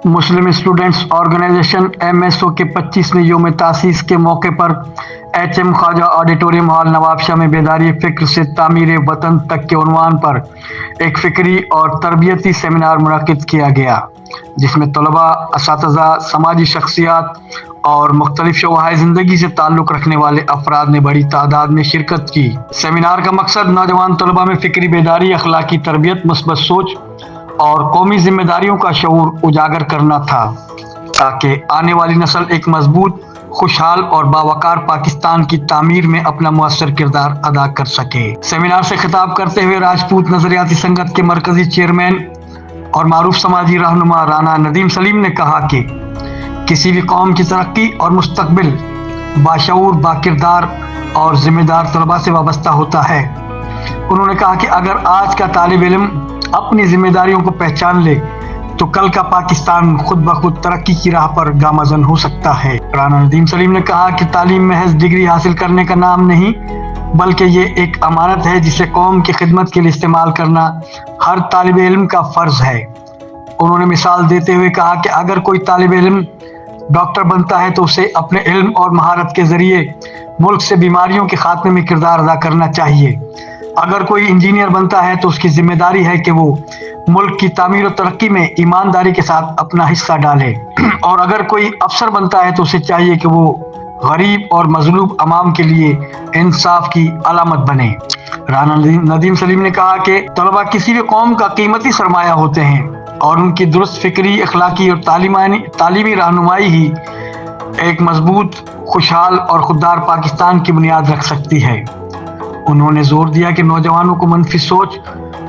مسلم students organization MSO کے 25ویں یوم تاسیس کے موقع پر HM خواجہ آڈیٹوریم ہال نواب شاہ میں بیداری فکر سے تعمیر وطن تک کے عنوان پر ایک فکری اور تربیتی سیمینار منعقد کیا گیا، جس میں طلباء، اساتذہ، سماجی شخصیات اور مختلف شعبۂ زندگی سے تعلق رکھنے والے افراد نے بڑی تعداد میں شرکت کی۔ سیمینار کا مقصد نوجوان طلباء میں فکری بیداری، اخلاقی تربیت، مثبت سوچ اور قومی ذمہ داریوں کا شعور اجاگر کرنا تھا، تاکہ آنے والی نسل ایک مضبوط، خوشحال اور باوقار پاکستان کی تعمیر میں اپنا مؤثر کردار ادا کر سکے۔ سیمینار سے خطاب کرتے ہوئے راجپوت نظریاتی سنگت کے مرکزی چیئرمین اور معروف سماجی رہنما رانا ندیم سلیم نے کہا کہ کسی بھی قوم کی ترقی اور مستقبل باشعور، باکردار اور ذمہ دار طلباء سے وابستہ ہوتا ہے۔ انہوں نے کہا کہ اگر آج کا طالب علم اپنی ذمہ داریوں کو پہچان لے تو کل کا پاکستان خود بخود ترقی کی راہ پر گامزن ہو سکتا ہے۔ رانا ندیم سلیم نے کہا کہ تعلیم محض ڈگری حاصل کرنے کا نام نہیں، بلکہ یہ ایک امانت ہے جسے قوم کی خدمت کے لیے استعمال کرنا ہر طالب علم کا فرض ہے۔ انہوں نے مثال دیتے ہوئے کہا کہ اگر کوئی طالب علم ڈاکٹر بنتا ہے تو اسے اپنے علم اور مہارت کے ذریعے ملک سے بیماریوں کے خاتمے میں کردار ادا کرنا چاہیے۔ اگر کوئی انجینئر بنتا ہے تو اس کی ذمہ داری ہے کہ وہ ملک کی تعمیر و ترقی میں ایمانداری کے ساتھ اپنا حصہ ڈالے، اور اگر کوئی افسر بنتا ہے تو اسے چاہیے کہ وہ غریب اور مظلوم عوام کے لیے انصاف کی علامت بنے۔ رانا ندیم سلیم نے کہا کہ طلباء کسی بھی قوم کا قیمتی سرمایہ ہوتے ہیں اور ان کی درست فکری، اخلاقی اور تعلیمی رہنمائی ہی ایک مضبوط، خوشحال اور خوددار پاکستان کی بنیاد رکھ سکتی ہے۔ انہوں نے زور دیا کہ نوجوانوں کو منفی سوچ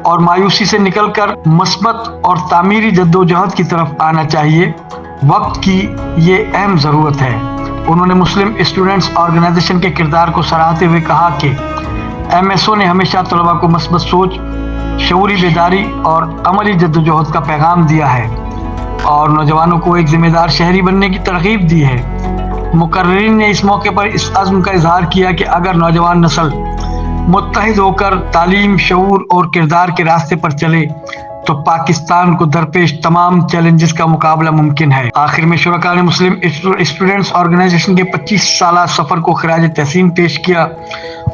اور مایوسی سے نکل کر مثبت اور تعمیری جدوجہد کی طرف آنا چاہیے، وقت کی یہ اہم ضرورت ہے۔ انہوں نے مسلم اسٹوڈنٹس آرگنائزیشن کے کردار کو سراہتے ہوئے کہا کہ MSO نے ہمیشہ طلباء کو مثبت سوچ، شعوری بیداری اور عملی جدوجہد کا پیغام دیا ہے اور نوجوانوں کو ایک ذمہ دار شہری بننے کی ترغیب دی ہے۔ مقررین نے اس موقع پر اس عزم کا اظہار کیا کہ اگر نوجوان نسل متحد ہو کر تعلیم، شعور اور کردار کے راستے پر چلے تو پاکستان کو درپیش تمام چیلنجز کا مقابلہ ممکن ہے۔ آخر میں شرکاء نے مسلم اسٹوڈنٹس آرگنائزیشن کے 25 سالہ سفر کو خراج تحسین پیش کیا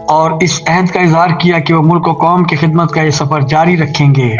اور اس عہد کا اظہار کیا کہ وہ ملک و قوم کی خدمت کا یہ سفر جاری رکھیں گے۔